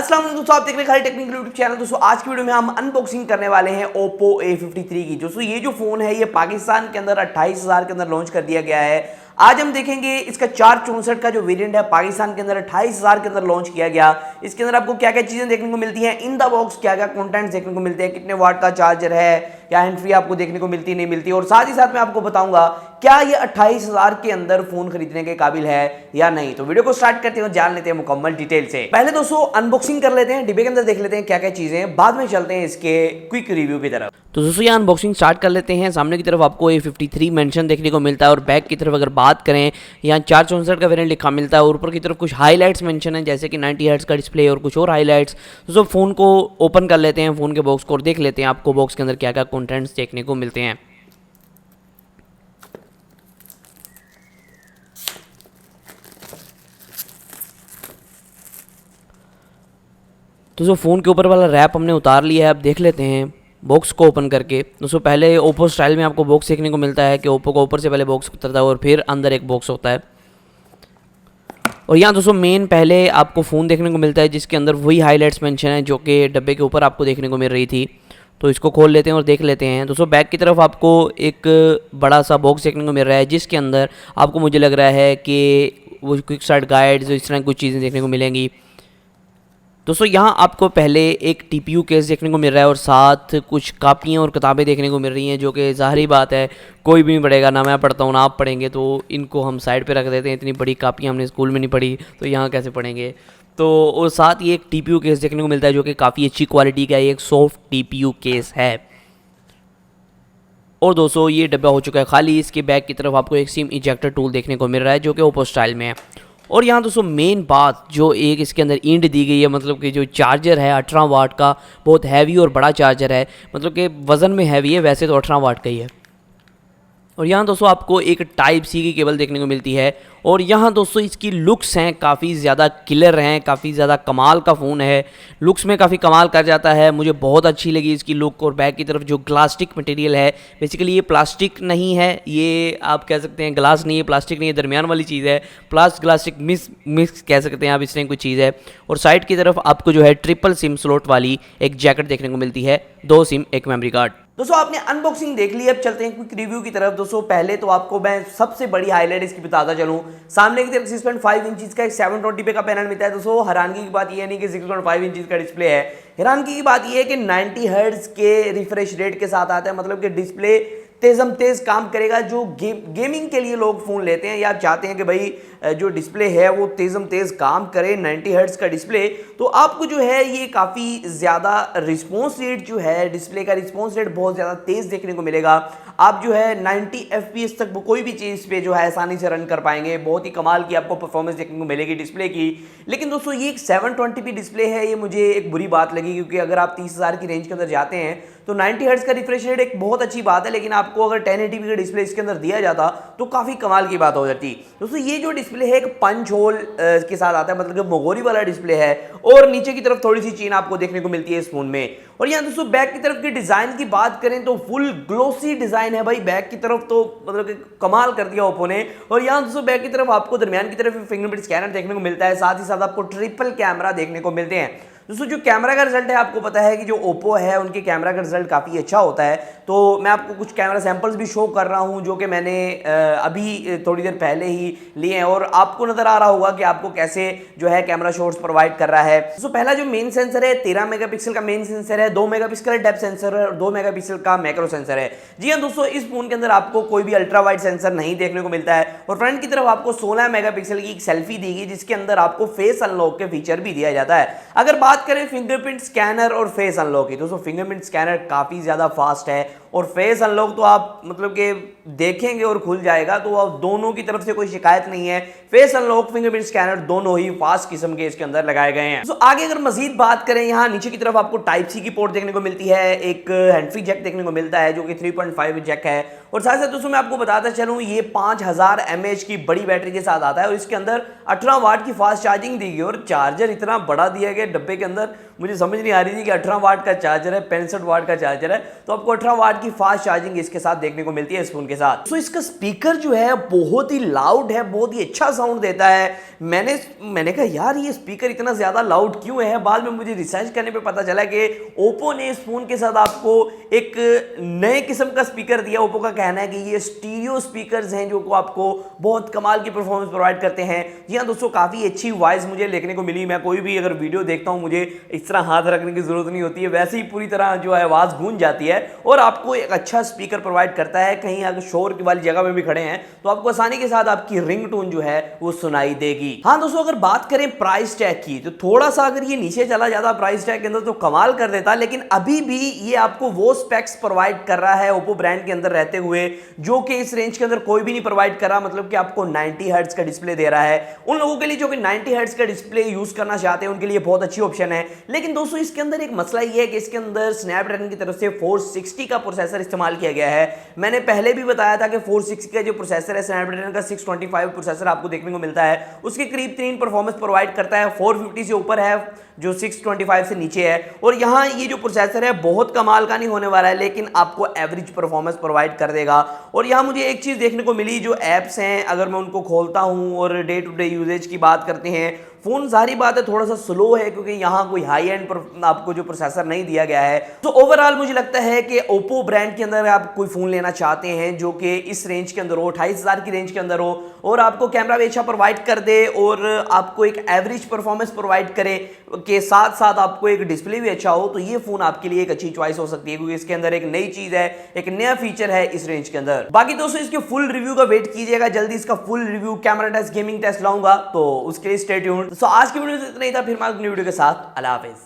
अस्सलाम वालेकुम दोस्तों, आप देख रहे हैं खाली टेक्निकल यूट्यूब चैनल। दोस्तों आज की वीडियो में हम अनबॉक्सिंग करने वाले हैं Oppo A53 की। दोस्तों ये जो फोन है ये पाकिस्तान के अंदर 28,000 के अंदर लॉन्च कर दिया गया है। आज हम देखेंगे इसका 464 का जो वेरिएंट है पाकिस्तान के अंदर 28,000 के अंदर लॉन्च किया गया। इसके अंदर आपको क्या क्या चीजें देखने को मिलती हैं, इन द बॉक्स क्या क्या कंटेंट्स देखने को मिलते हैं, कितने वाट का चार्जर है, क्या हैंड फ्री आपको देखने को मिलती नहीं मिलती, और साथ ही साथ मैं आपको बताऊंगा क्या ये 28,000 के अंदर फोन खरीदने के काबिल है या नहीं। तो वीडियो को स्टार्ट करते हैं और जान लेते हैं मुकम्मल डिटेल से। पहले दोस्तों अनबॉक्सिंग कर लेते हैं, डिब्बे के अंदर देख लेते हैं क्या क्या चीजें हैं, बाद में चलते हैं इसके क्विक रिव्यू की तरफ। तो दोस्तों यहाँ अनबॉक्सिंग स्टार्ट कर लेते हैं। सामने की तरफ आपको A53 मेंशन देखने को मिलता है और बैक की तरफ अगर बात करें यहाँ 464 का वेरिएंट लिखा मिलता है और ऊपर की तरफ कुछ हाईलाइट्स मेंशन है जैसे कि 90 हर्ट्ज का डिस्प्ले और कुछ और हाईलाइट्स। दोस्तों फोन को ओपन कर लेते हैं, फोन के बॉक्स को, और देख लेते हैं आपको बॉक्स के अंदर क्या क्या कंटेंट्स देखने को मिलते हैं। तो जो फ़ोन के ऊपर वाला रैप हमने उतार लिया है, अब देख लेते हैं बॉक्स को ओपन करके। दोस्तों पहले ओप्पो स्टाइल में आपको बॉक्स देखने को मिलता है कि ओप्पो का ऊपर से पहले बॉक्स उतरता है और फिर अंदर एक बॉक्स होता है। और यहाँ दोस्तों मेन पहले आपको फ़ोन देखने को मिलता है जिसके अंदर वही हाईलाइट्स मेंशन है जो कि डब्बे के ऊपर आपको देखने को मिल रही थी। तो इसको खोल लेते हैं और देख लेते हैं। दोस्तों बैक की तरफ आपको एक बड़ा सा बॉक्स देखने को मिल रहा है जिसके अंदर आपको मुझे लग रहा है कि वो क्विक स्टार्ट गाइड्स इस तरह कुछ चीज़ें देखने को मिलेंगी। दोस्तों यहाँ आपको पहले एक TPU केस देखने को मिल रहा है और साथ कुछ कापियाँ और किताबें देखने को मिल रही हैं जो कि ज़ाहिरी बात है कोई भी नहीं पढ़ेगा, ना मैं पढ़ता हूँ ना आप पढ़ेंगे, तो इनको हम साइड पे रख देते हैं। इतनी बड़ी कापियाँ हमने स्कूल में नहीं पढ़ी तो यहाँ कैसे पढ़ेंगे। तो और साथ ही एक TPU केस देखने को मिलता है जो कि काफ़ी अच्छी क्वालिटी का एक सॉफ्ट TPU केस है। और दोस्तों ये डब्बा हो चुका है खाली। इसके बैक की तरफ आपको एक सिम इजेक्टर टूल देखने को मिल रहा है जो कि ओप्पो स्टाइल में है। और यहाँ दोस्तों मेन बात जो एक इसके अंदर इंड दी गई है, मतलब कि जो चार्जर है 18 वाट का, बहुत हैवी और बड़ा चार्जर है, मतलब कि वज़न में हैवी है, वैसे तो 18 वाट का ही है। और यहाँ दोस्तों आपको एक टाइप सी की केबल देखने को मिलती है। और यहाँ दोस्तों इसकी लुक्स हैं काफ़ी ज़्यादा किलर हैं, काफ़ी ज़्यादा कमाल का फ़ोन है, लुक्स में काफ़ी कमाल कर जाता है, मुझे बहुत अच्छी लगी इसकी लुक। और बैक की तरफ जो ग्लास्टिक मटेरियल है, बेसिकली ये प्लास्टिक नहीं है, ये आप कह सकते हैं ग्लास नहीं है, प्लास्टिक नहीं है, दरमियान वाली चीज़ है, प्लास ग्लास्टिक मिक्स कह सकते हैं आप, इस तरह कोई चीज़ है। और साइड की तरफ आपको जो है ट्रिपल सिम स्लॉट वाली एक जैकेट देखने को मिलती है, 2 सिम 1 मेमोरी कार्ड। दोस्तों आपने अनबॉक्सिंग देख ली, अब चलते हैं क्विक रिव्यू की तरफ। दोस्तों पहले तो आपको मैं सबसे बड़ी हाईलाइट इसकी बताता चलूं, सामने की तरफ 6.5 इंच का एक 720p का पैनल मिलता है। दोस्तों हैरानगी की बात यह नहीं कि 6.5 इंच का डिस्प्ले है, हैरानगी की बात यह है कि 90 हर्ट्ज के रिफ्रेश रेट के साथ आता है, मतलब कि डिस्प्ले तेज काम करेगा। जो गेमिंग के लिए लोग फ़ोन लेते हैं या आप चाहते हैं कि भाई जो डिस्प्ले है वो तेज काम करे, 90 हर्ट्ज का डिस्प्ले, तो आपको जो है ये काफ़ी ज़्यादा रिस्पॉन्स रेट जो है, डिस्प्ले का रिस्पॉन्स रेट बहुत ज़्यादा तेज़ देखने को मिलेगा। आप जो है 90 FPS तक कोई भी चीज़ पे जो है आसानी से रन कर पाएंगे, बहुत ही कमाल की आपको परफॉर्मेंस देखने को मिलेगी डिस्प्ले की। लेकिन दोस्तों ये एक 720p डिस्प्ले है, ये मुझे एक बुरी बात लगी, क्योंकि अगर आप 30,000 की रेंज के अंदर जाते हैं तो 90 हर्ट्ज का रिफ्रेश रेट एक बहुत अच्छी बात है, लेकिन आपको अगर 1080p का डिस्प्ले इसके अंदर दिया जाता तो काफ़ी कमाल की बात हो जाती। दोस्तों ये जो डिस्प्ले है एक पंच होल के साथ आता है, मतलब कि मोगोरी वाला डिस्प्ले है, और नीचे की तरफ थोड़ी सी चीन आपको देखने को मिलती है इस फोन में। और यहाँ दोस्तों बैक की तरफ की डिज़ाइन की बात करें तो फुल ग्लोसी डिज़ाइन है भाई बैक की तरफ, तो मतलब कि कमाल कर दिया ओप्पो ने। और यहाँ दोस्तों बैक की तरफ आपको दरमियान की तरफ फिंगरप्रिंट स्कैनर देखने को मिलता है, साथ ही साथ आपको ट्रिपल कैमरा देखने को मिलते हैं। दोस्तों जो कैमरा का रिजल्ट है, आपको पता है कि जो ओप्पो है उनके कैमरा का रिजल्ट काफ़ी अच्छा होता है, तो मैं आपको कुछ कैमरा सैंपल्स भी शो कर रहा हूं जो कि मैंने अभी थोड़ी देर पहले ही लिए हैं, और आपको नज़र आ रहा होगा कि आपको कैसे जो है कैमरा शॉट्स प्रोवाइड कर रहा है। दोस्तों पहला जो मेन सेंसर है 13 मेगापिक्सल का मेन सेंसर है, 2 मेगापिक्सल का डेप्थ सेंसर है और 2 मेगापिक्सल का मैक्रो सेंसर है। जी हाँ दोस्तों, इस फोन के अंदर आपको कोई भी अल्ट्रा वाइड सेंसर नहीं देखने को मिलता है। और फ्रंट की तरफ आपको 16 मेगापिक्सल की एक सेल्फी दी गई जिसके अंदर आपको फेस अनलॉक के फीचर भी दिया जाता है। अगर बात करें फिंगरप्रिंट स्कैनर और फेस अनलॉक की, दोस्तों फिंगरप्रिंट स्कैनर काफी ज्यादा फास्ट है और फेस अनलॉक तो आप मतलब कि देखेंगे और खुल जाएगा, तो आप दोनों की तरफ से कोई शिकायत नहीं है। फेस अनलॉक फिंगरप्रिंट स्कैनर दोनों ही फास्ट किस्म के इसके अंदर लगाए गए हैं। तो आगे अगर मजीद बात करें, यहाँ नीचे की तरफ आपको टाइप सी की पोर्ट देखने को मिलती है, एक हैंड फ्री जैक देखने को मिलता है जो कि 3.5 जैक है। और साथ साथ दोस्तों मैं आपको बताता चलूं ये 5000 mAh की बड़ी बैटरी के साथ आता है और इसके अंदर 18 वाट की फास्ट चार्जिंग दी गई और चार्जर इतना बड़ा दिया गया डब्बे के अंदर, मुझे समझ नहीं आ रही थी कि 18 वाट का चार्जर है, 65 वाट का चार्जर है, तो आपको 18 वाट की फास्ट चार्जिंग इसके साथ देखने को मिलती है इस फोन के साथ। तो इसका स्पीकर जो है बहुत ही लाउड है, बहुत ही अच्छा साउंड देता है। मैंने कहा यार ये स्पीकर इतना ज्यादा लाउड क्यों है। बाद में मुझे रिसर्च करने पे पता चला कि ओप्पो ने इस फोन के साथ आपको एक नए किस्म का स्पीकर दिया। ओप्पो का कहना है कि ये स्टीरियो स्पीकर्स हैं जो आपको बहुत कमाल की परफॉर्मेंस प्रोवाइड करते हैं। जी हाँ दोस्तों, काफी अच्छी वॉइस मुझे देखने को मिली। मैं कोई भी अगर वीडियो देखता हूं मुझे इस तरह हाथ रखने की जरूरत नहीं होती है, वैसे ही पूरी तरह जो है आवाज गूंज जाती है और आपको एक अच्छा स्पीकर प्रोवाइड करता है। कहीं अगर शोर वाली जगह में भी खड़े हैं तो आपको आसानी के साथ आपकी रिंगटोन जो है वो सुनाई देगी। हाँ दोस्तों, अगर बात करें प्राइस टैग की तो थोड़ा सा अगर ये नीचे चला जाता प्राइस टैग के अंदर तो कमाल कर देता, लेकिन अभी भी ये आपको वो स्पेक्स प्रोवाइड कर रहा है ओप्पो ब्रांड के अंदर रहते हुए जो कि इस रेंज के अंदर कोई भी नहीं प्रोवाइड कर रहा। मतलब कि आपको 90 हर्ट्ज का डिस्प्ले दे रहा है। उन लोगों के लिए जो कि 90 हर्ट्ज का डिस्प्ले यूज करना चाहते हैं उनके लिए बहुत अच्छी ऑप्शन है। लेकिन दोस्तों इसके अंदर एक मसला ये है कि इसके अंदर स्नैपड्रैगन की तरफ से 460 का प्रोसेसर इस्तेमाल किया गया है। मैंने पहले भी बताया था कि 460 का जो प्रोसेसर है स्नैपड्रैगन का 625 प्रोसेसर आपको देखने को मिलता है, उसके करीब 3 परफॉर्मेंस प्रोवाइड करता है। 450 से ऊपर है जो 625 से नीचे है। और यहाँ ये जो प्रोसेसर है बहुत कमाल का नहीं होने वाला है, लेकिन आपको एवरेज परफॉर्मेंस प्रोवाइड कर देगा। और यहाँ मुझे एक चीज़ देखने को मिली, जो ऐप्स हैं अगर मैं उनको खोलता हूँ और डे टू डे यूजेज की बात करते हैं, फोन सारी बात है थोड़ा सा स्लो है क्योंकि यहाँ कोई हाई एंड आपको जो प्रोसेसर नहीं दिया गया है। तो ओवरऑल मुझे लगता है कि ओप्पो ब्रांड के अंदर आप कोई फोन लेना चाहते हैं जो कि इस रेंज के अंदर हो, 28,000 की रेंज के अंदर हो और आपको कैमरा भी अच्छा प्रोवाइड कर दे और आपको एक एवरेज परफॉर्मेंस प्रोवाइड करे के साथ साथ आपको एक डिस्प्ले भी अच्छा हो, तो ये फोन आपके लिए एक अच्छी चॉइस हो सकती है क्योंकि इसके अंदर एक नई चीज है, एक नया फीचर है इस रेंज के अंदर। बाकी दोस्तों इसके फुल रिव्यू का वेट कीजिएगा, जल्दी इसका full review camera test gaming test लाऊंगा, तो उसके लिए स्टे ट्यून्ड। तो आज की वीडियो में इतना ही था, फिर मैं अगली वीडियो के साथ। अल्लाह हाफिज।